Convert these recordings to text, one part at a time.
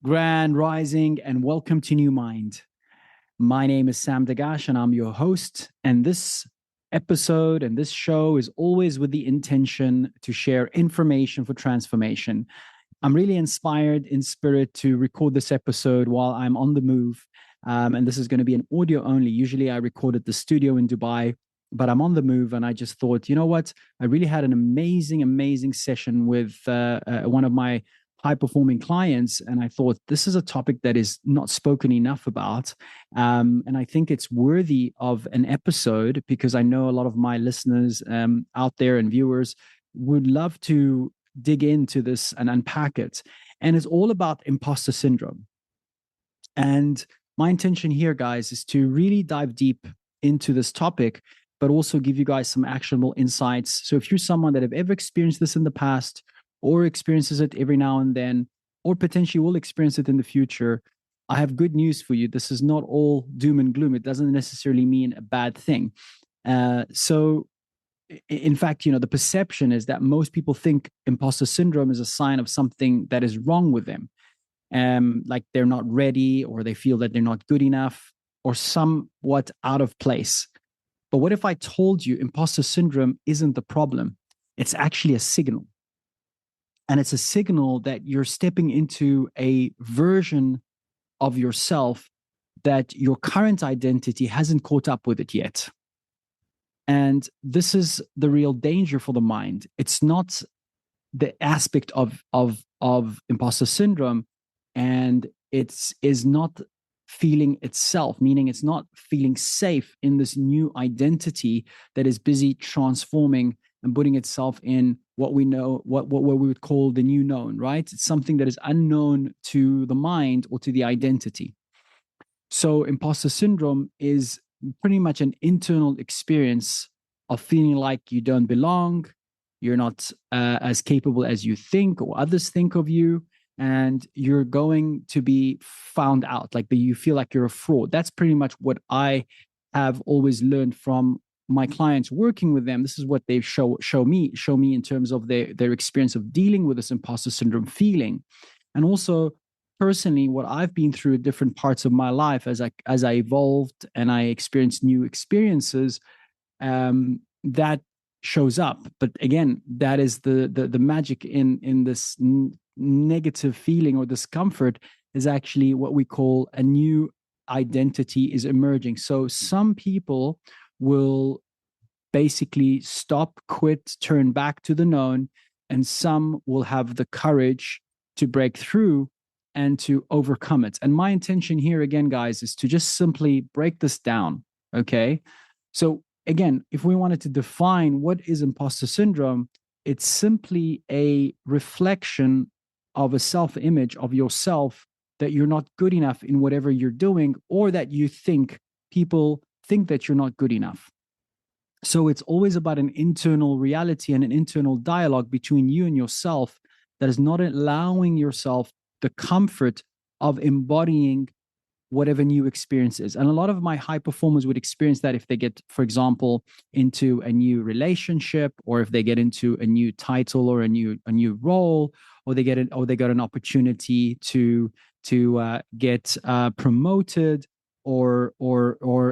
Grand Rising and welcome to New Mind. My name is Sam Dagash and I'm your host. And this episode and this show is always with the intention to share information for transformation. I'm really inspired in spirit to record this episode while I'm on the move. And this is going to be an audio only. Usually I record at the studio in Dubai, but I'm on the move and I just thought, you know what? I really had an amazing session with one of my high performing clients. And I thought this is a topic that is not spoken enough about. And I think it's worthy of an episode because I know a lot of my listeners out there and viewers would love to dig into this and unpack it. And it's all about imposter syndrome. And my intention here, guys, is to really dive deep into this topic, but also give you guys some actionable insights. So if you're someone that have ever experienced this in the past, or experiences it every now and then, or potentially will experience it in the future, I have good news for you. This is not all doom and gloom. It doesn't necessarily mean a bad thing. So, in fact, the perception is that most people think imposter syndrome is a sign of something that is wrong with them, like they're not ready, or they feel that they're not good enough, or somewhat out of place. But what if I told you imposter syndrome isn't the problem? It's actually a signal. And it's a signal that you're stepping into a version of yourself that your current identity hasn't caught up with it yet. And this is the real danger for the mind. It's not the aspect of imposter syndrome, and it's is not feeling itself, meaning it's not feeling safe in this new identity that is busy transforming and putting itself in what we know, what we would call the new known, right? It's something that is unknown to the mind or to the identity. So imposter syndrome is pretty much an internal experience of feeling like you don't belong, you're not as capable as you think or others think of you, and you're going to be found out, like you feel like you're a fraud. That's pretty much what I have always learned from my clients working with them. This is what they show me in terms of their experience of dealing with this imposter syndrome feeling. And also personally, what I've been through at different parts of my life as I evolved and I experienced new experiences, that shows up. But again, that is the magic in this negative feeling or discomfort, is actually what we call a new identity is emerging. So some people will basically stop, quit, turn back to the known, and some will have the courage to break through and to overcome it. And my intention here, again, guys, is to just simply break this down. Okay. So, again, if we wanted to define what is imposter syndrome, it's simply a reflection of a self image of yourself that you're not good enough in whatever you're doing, or that you think people think that you're not good enough. So it's always about an internal reality and an internal dialogue between you and yourself that is not allowing yourself the comfort of embodying whatever new experience is. And a lot of my high performers would experience that if they get, for example, into a new relationship, or if they get into a new title or a new role, or they got an opportunity to get promoted, or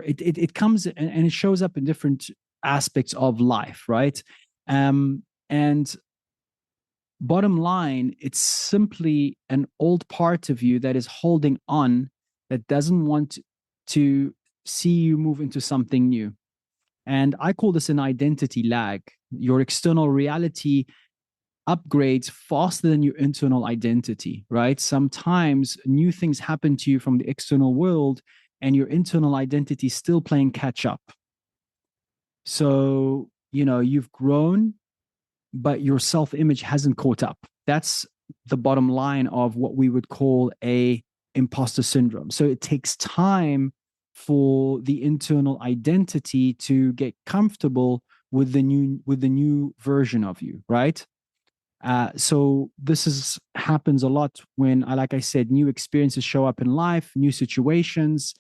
it comes and it shows up in different aspects of life, right? And bottom line, it's simply an old part of you that is holding on, that doesn't want to see you move into something new. And I call this an identity lag. Your external reality upgrades faster than your internal identity, right? Sometimes new things happen to you from the external world, and your internal identity is still playing catch up. So, you've grown, but your self-image hasn't caught up. That's the bottom line of what we would call a imposter syndrome. So it takes time for the internal identity to get comfortable with the new version of you, right? So this happens a lot when, like I said, new experiences show up in life, new situations.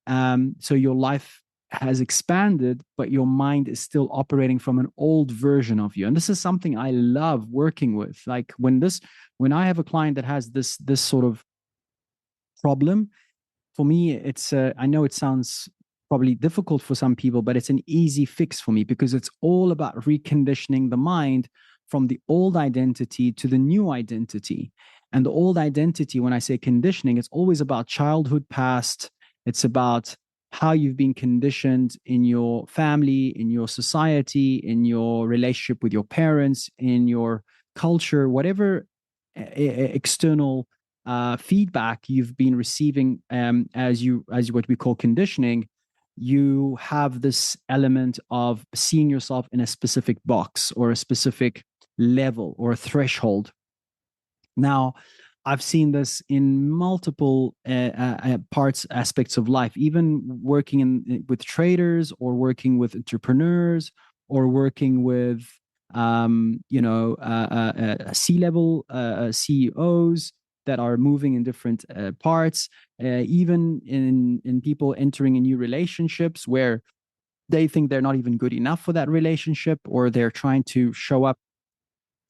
So your life has expanded, but your mind is still operating from an old version of you. And this is something I love working with. Like when I have a client that has this sort of problem. For me, it's I know it sounds probably difficult for some people, but it's an easy fix for me because it's all about reconditioning the mind from the old identity to the new identity. And the old identity, when I say conditioning, it's always about childhood past. It's about how you've been conditioned in your family, in your society, in your relationship with your parents, in your culture, whatever external feedback you've been receiving as what we call conditioning. You have this element of seeing yourself in a specific box or a specific level or a threshold. Now, I've seen this in multiple parts, aspects of life, even working with traders or working with entrepreneurs or working with, C-level CEOs that are moving in different parts, even in people entering in new relationships where they think they're not even good enough for that relationship, or they're trying to show up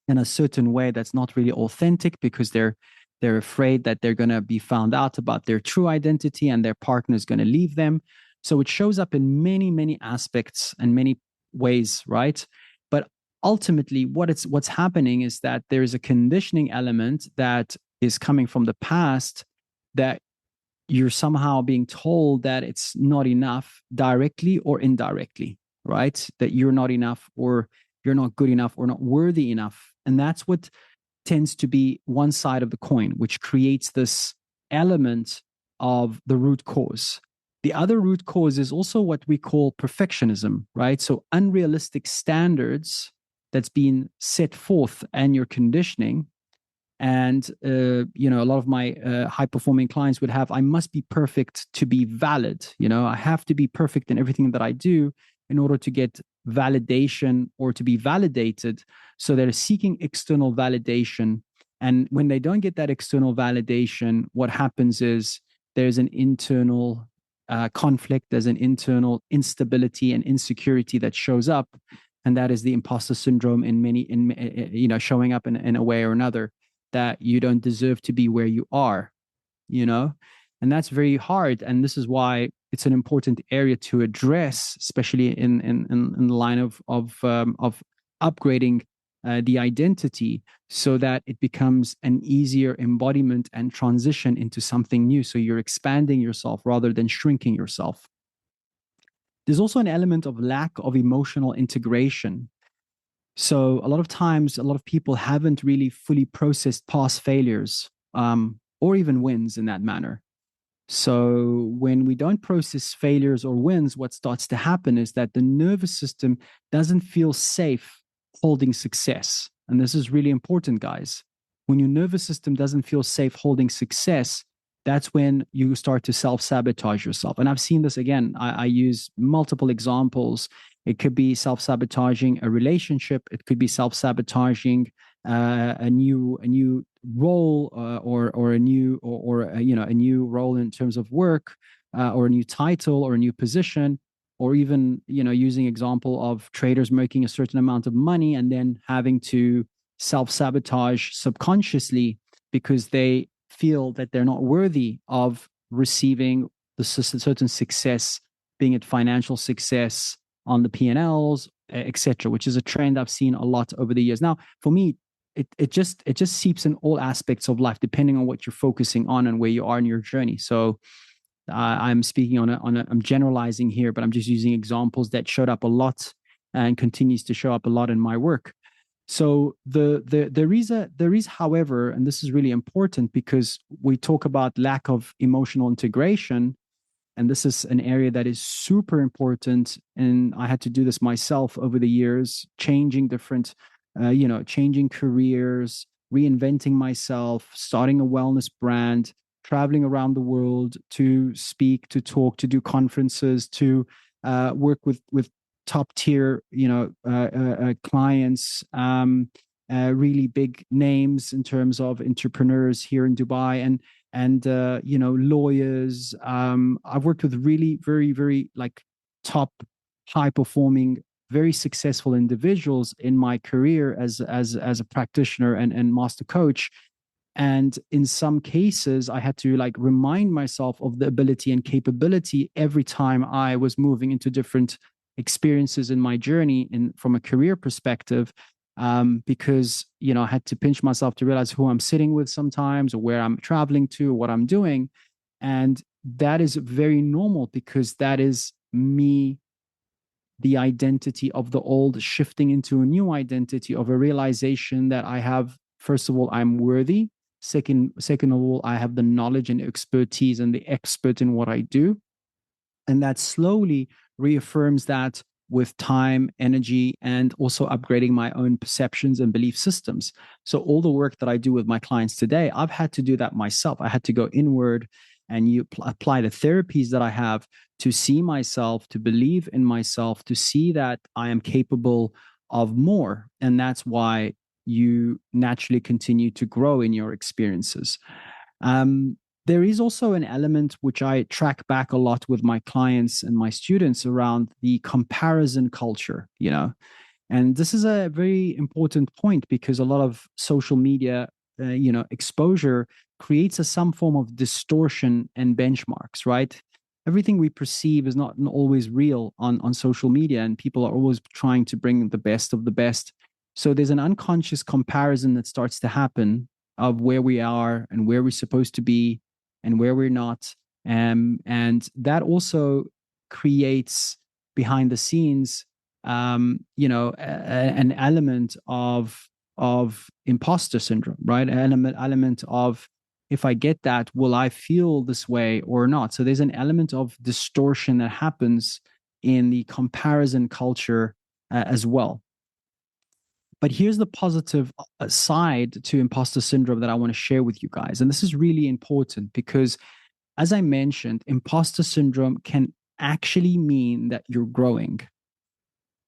in a certain way that's not really authentic because they're afraid that they're going to be found out about their true identity and their partner is going to leave them. So it shows up in many aspects and many ways, right? But ultimately what's happening is that there is a conditioning element that is coming from the past, that you're somehow being told that it's not enough, directly or indirectly, right? That you're not enough, or you're not good enough, or not worthy enough. And that's what tends to be one side of the coin, which creates this element of the root cause. The other root cause is also what we call perfectionism, right? So unrealistic standards that's been set forth and your conditioning. And a lot of my high performing clients would have, I must be perfect to be valid. I have to be perfect in everything that I do in order to get validation or to be validated. So they're seeking external validation. And when they don't get that external validation, what happens is there's an internal conflict, there's an internal instability and insecurity that shows up. And that is the imposter syndrome showing up in a way or another, that you don't deserve to be where you are, you know? And that's very hard. And this is why it's an important area to address, especially in the line of upgrading the identity, so that it becomes an easier embodiment and transition into something new. So you're expanding yourself rather than shrinking yourself. There's also an element of lack of emotional integration. So a lot of times, a lot of people haven't really fully processed past failures, or even wins in that manner. So when we don't process failures or wins, what starts to happen is that the nervous system doesn't feel safe holding success. And this is really important, guys. When your nervous system doesn't feel safe holding success, that's when you start to self-sabotage yourself. And I've seen this again. I use multiple examples. It could be self-sabotaging a relationship. It could be self-sabotaging a new role, or a new a new role in terms of work, or a new title or a new position, or even using example of traders making a certain amount of money and then having to self-sabotage subconsciously because they feel that they're not worthy of receiving the certain success, being it financial success on the P&Ls, etc., which is a trend I've seen a lot over the years. Now, for me, it just seeps in all aspects of life, depending on what you're focusing on and where you are in your journey. So I'm speaking I'm generalizing here, but I'm just using examples that showed up a lot and continues to show up a lot in my work. So there is, however, and this is really important because we talk about lack of emotional integration, and this is an area that is super important. And I had to do this myself over the years, changing different, changing careers, reinventing myself, starting a wellness brand, traveling around the world to speak, to talk, to do conferences, to work with top tier, clients, really big names in terms of entrepreneurs here in Dubai, and lawyers. I've worked with really very like top, high performing, very successful individuals in my career as a practitioner and master coach. And in some cases, I had to like remind myself of the ability and capability every time I was moving into different experiences in my journey in from a career perspective. Because I had to pinch myself to realize who I'm sitting with sometimes, or where I'm traveling to, or what I'm doing. And that is very normal because that is me, the identity of the old shifting into a new identity of a realization that I have, first of all, I'm worthy. Second of all, I have the knowledge and expertise and the expert in what I do. And that slowly reaffirms that with time, energy, and also upgrading my own perceptions and belief systems. So, all the work that I do with my clients today, I've had to do that myself. I had to go inward and apply the therapies that I have to see myself, to believe in myself, to see that I am capable of more. And that's why you naturally continue to grow in your experiences. Um, there is also an element which I track back a lot with my clients and my students around the comparison culture, and this is a very important point because a lot of social media, exposure creates some form of distortion and benchmarks, right? Everything we perceive is not always real on social media, and people are always trying to bring the best of the best. So there's an unconscious comparison that starts to happen of where we are and where we're supposed to be and where we're not. And that also creates behind the scenes an element of imposter syndrome, right? An element of, if I get that, will I feel this way or not? So there's an element of distortion that happens in the comparison culture as well. But here's the positive side to imposter syndrome that I want to share with you guys. And this is really important because, as I mentioned, imposter syndrome can actually mean that you're growing.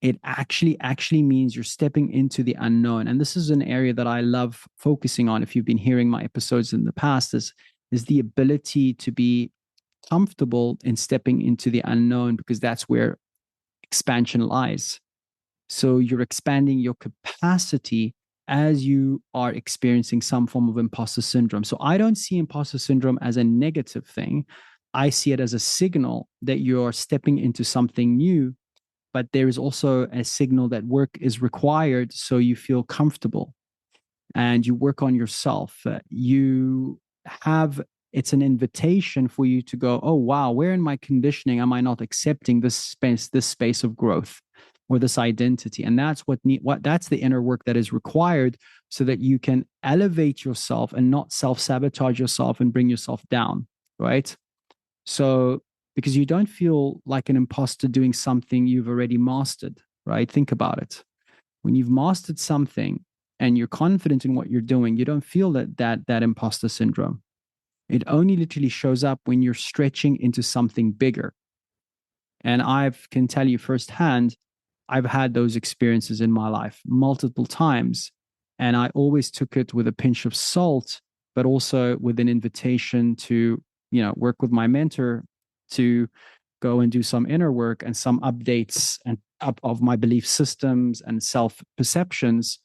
It actually means you're stepping into the unknown. And this is an area that I love focusing on. If you've been hearing my episodes in the past, is the ability to be comfortable in stepping into the unknown, because that's where expansion lies. So you're expanding your capacity as you are experiencing some form of imposter syndrome. So I don't see imposter syndrome as a negative thing. I see it as a signal that you're stepping into something new, but there is also a signal that work is required so you feel comfortable and you work on yourself. It's an invitation for you to go, oh, wow, where in my conditioning am I not accepting this space of growth or this identity? And that's that's the inner work that is required so that you can elevate yourself and not self-sabotage yourself and bring yourself down, right? So, because you don't feel like an imposter doing something you've already mastered, right? Think about it. When you've mastered something and you're confident in what you're doing, you don't feel that imposter syndrome. It only literally shows up when you're stretching into something bigger. And I can tell you firsthand, I've had those experiences in my life multiple times. And I always took it with a pinch of salt, but also with an invitation to, work with my mentor to go and do some inner work and some updates and up of my belief systems and self perceptions.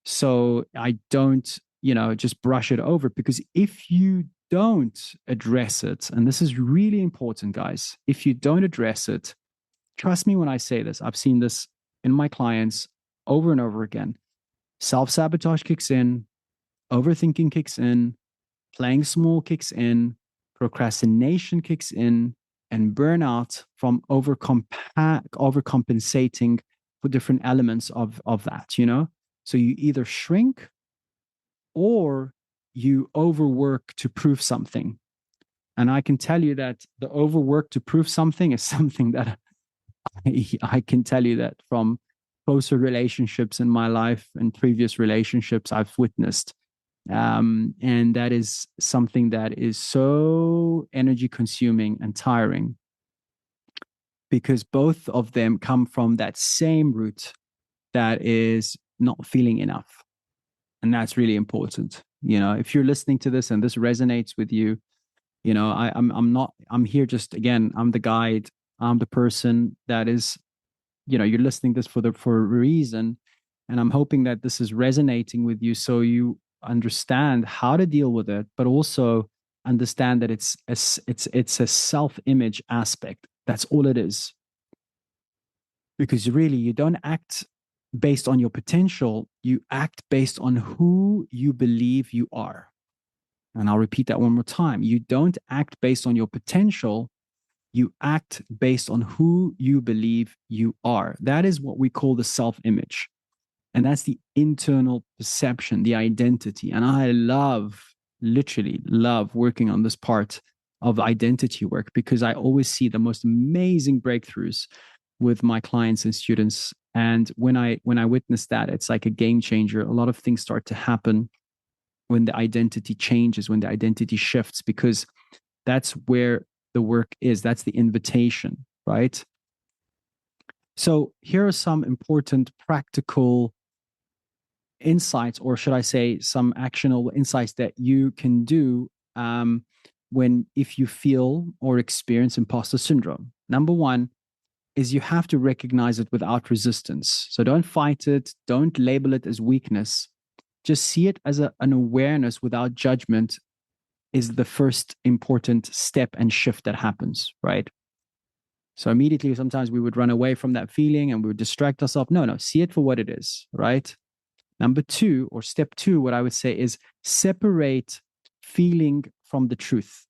So I don't, just brush it over, because if you don't address it, and this is really important, guys, if you don't address it, trust me when I say this, I've seen this in my clients over and over again. Self sabotage kicks in, overthinking kicks in, playing small kicks in, procrastination kicks in, and burnout from overcompensating for different elements of that. So you either shrink or you overwork to prove something. And I can tell you that the overwork to prove something is something that I can tell you that from closer relationships in my life and previous relationships I've witnessed. And that is something that is so energy consuming and tiring, because both of them come from that same root, that is not feeling enough. And that's really important. If you're listening to this and this resonates with you, I'm here just, again, I'm the guide. I'm the person that is, you're listening this for a reason. And I'm hoping that this is resonating with you. So you understand how to deal with it, but also understand that it's a self-image aspect. That's all it is. Because really, you don't act based on your potential, you act based on who you believe you are. And I'll repeat that one more time. You don't act based on your potential, you act based on who you believe you are. That is what we call the self image. And that's the internal perception, the identity. And I literally love working on this part of identity work because I always see the most amazing breakthroughs with my clients and students. And when I witness that, it's like a game changer. A lot of things start to happen when the identity changes, when the identity shifts, because that's where the work is. That's the invitation, right? So here are some important practical insights, or should I say, some actionable insights that you can do if you feel or experience imposter syndrome. Number one is you have to recognize it without resistance. So don't fight it, don't label it as weakness. Just see it as an awareness without judgment is the first important step and shift that happens, right? So immediately, sometimes we would run away from that feeling and we would distract ourselves. No, see it for what it is, right? Number two, or step two, what I would say is separate feeling from the truth.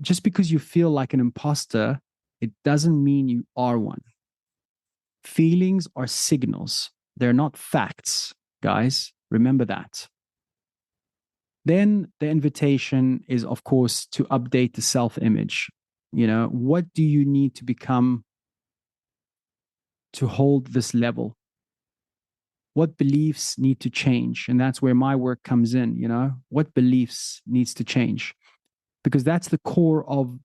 Just because you feel like an imposter, it doesn't mean you are one. Feelings are signals, they're not facts, guys. Remember that. Then the invitation is, of course, to update the self image. What do you need to become to hold this level? What beliefs need to change? And that's where my work comes in. What beliefs needs to change? Because that's the core of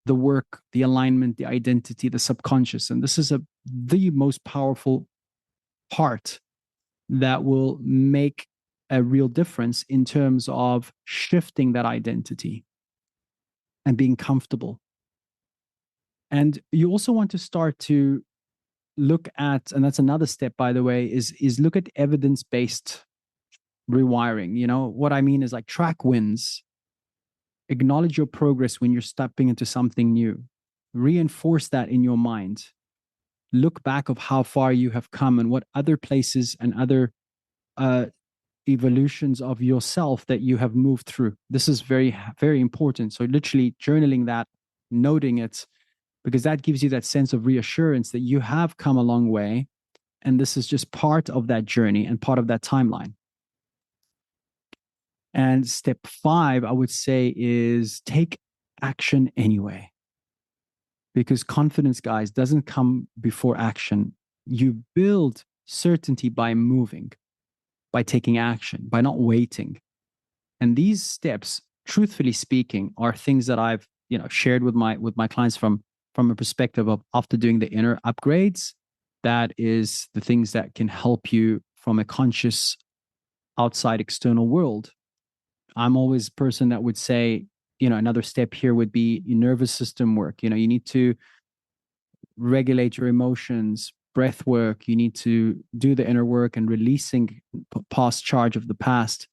the work, the alignment, the identity, the subconscious. And this is the most powerful part that will make a real difference in terms of shifting that identity and being comfortable. And you also want to start to look at, and that's another step, by the way, is look at evidence-based rewiring. What I mean is like track wins, acknowledge your progress when you're stepping into something new, reinforce that in your mind, look back of how far you have come and what other places and other evolutions of yourself that you have moved through. This is very, very important. So literally journaling that, noting it, because that gives you that sense of reassurance that you have come a long way. And this is just part of that journey and part of that timeline. And step 5, I would say, is take action anyway. Because confidence, guys, doesn't come before action. You build certainty by moving, by taking action, by not waiting. And these steps, truthfully speaking, are things that I've shared with my clients from a perspective of after doing the inner upgrades. That is the things that can help you from a conscious outside external world. I'm always a person that would say, another step here would be your nervous system work. You need to regulate your emotions, breath work. You need to do the inner work and releasing past charge of the past.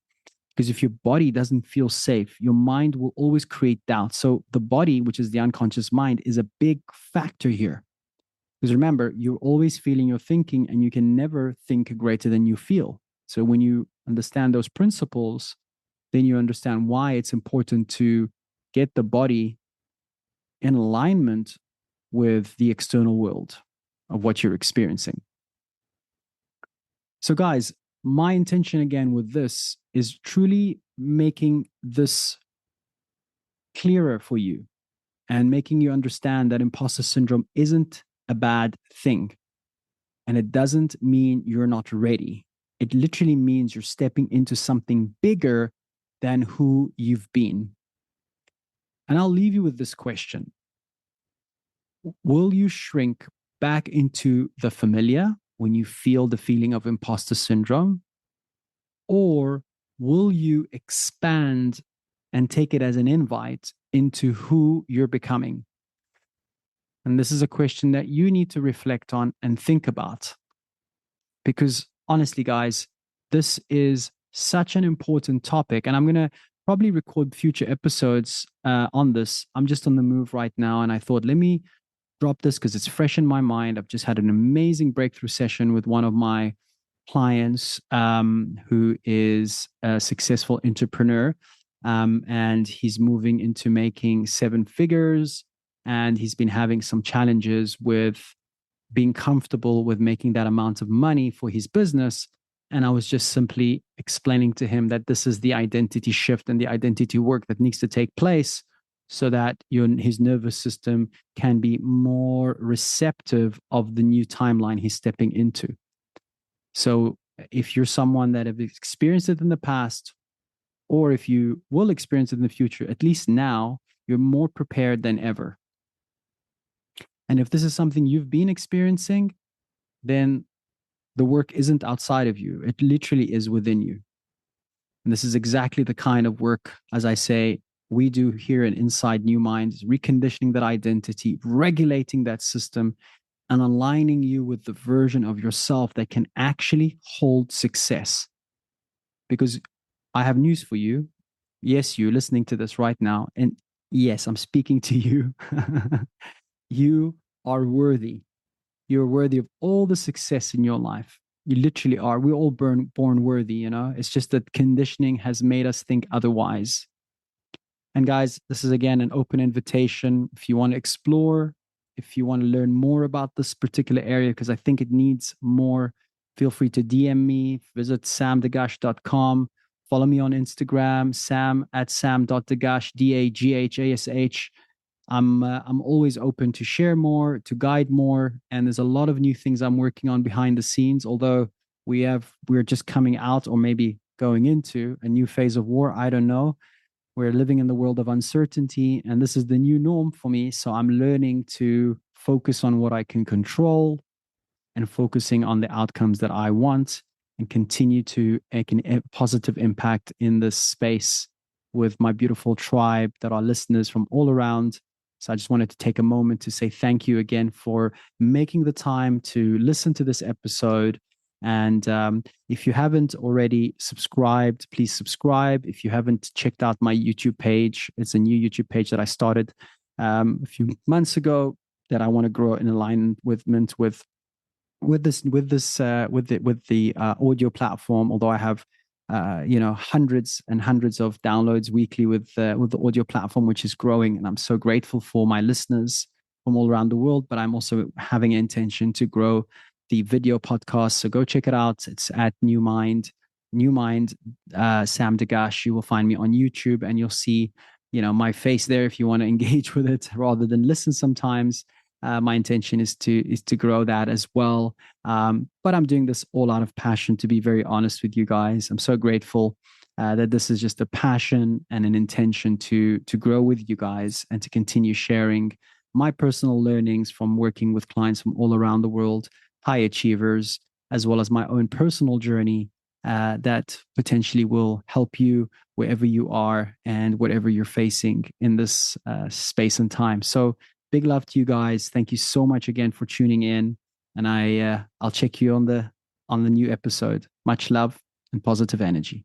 Because if your body doesn't feel safe, your mind will always create doubt. So the body, which is the unconscious mind, is a big factor here. Because remember, you're always feeling your thinking, and you can never think greater than you feel. So when you understand those principles, then you understand why it's important to get the body in alignment with the external world of what you're experiencing. So, guys, my intention again with this is truly making this clearer for you and making you understand that imposter syndrome isn't a bad thing. And it doesn't mean you're not ready. It literally means you're stepping into something bigger than who you've been. And I'll leave you with this question. Will you shrink back into the familiar when you feel the feeling of imposter syndrome? Or will you expand and take it as an invite into who you're becoming? And this is a question that you need to reflect on and think about. Because honestly, guys, this is Such an important topic. And I'm going to probably record future episodes on this. I'm just on the move right now. And I thought, let me drop this because it's fresh in my mind. I've just had an amazing breakthrough session with one of my clients who is a successful entrepreneur. And he's moving into making seven figures. And he's been having some challenges with being comfortable with making that amount of money for his business. And I was just simply explaining to him that this is the identity shift and the identity work that needs to take place so that his nervous system can be more receptive of the new timeline he's stepping into. So if you're someone that have experienced it in the past, or if you will experience it in the future, at least now you're more prepared than ever. And if this is something you've been experiencing, then the work isn't outside of you. It literally is within you. And this is exactly the kind of work, as I say, we do here in Inside New Minds, reconditioning that identity, regulating that system, and aligning you with the version of yourself that can actually hold success. Because I have news for you. Yes, you're listening to this right now. And yes, I'm speaking to you. You are worthy. You're worthy of all the success in your life. You literally are. We're all born worthy, you know? It's just that conditioning has made us think otherwise. And guys, this is again an open invitation. If you want to explore, if you want to learn more about this particular area, because I think it needs more, feel free to DM me, visit samdagash.com, follow me on Instagram, sam@sam.dagash, DAGHASH. I'm always open to share more, to guide more, and there's a lot of new things I'm working on behind the scenes. Although we're just coming out, or maybe going into a new phase of war. I don't know. We're living in the world of uncertainty, and this is the new norm for me. So I'm learning to focus on what I can control and focusing on the outcomes that I want, and continue to make a positive impact in this space with my beautiful tribe that are listeners from all around. So I just wanted to take a moment to say thank you again for making the time to listen to this episode. And if you haven't already subscribed, please subscribe. If you haven't checked out my YouTube page, it's a new YouTube page that I started a few months ago that I want to grow in alignment with the audio platform. Although I have hundreds and hundreds of downloads weekly with the audio platform, which is growing, and I'm so grateful for my listeners from all around the world. But I'm also having an intention to grow the video podcast, so go check it out. It's at New Mind Sam Dagash. You will find me on YouTube, and you'll see my face there if you want to engage with it rather than listen sometimes. My intention is to grow that as well. But I'm doing this all out of passion, to be very honest with you guys. I'm so grateful that this is just a passion and an intention to grow with you guys and to continue sharing my personal learnings from working with clients from all around the world, high achievers, as well as my own personal journey that potentially will help you wherever you are and whatever you're facing in this space and time. So big love to you guys. Thank you so much again for tuning in. And I'll check you on the new episode. Much love and positive energy.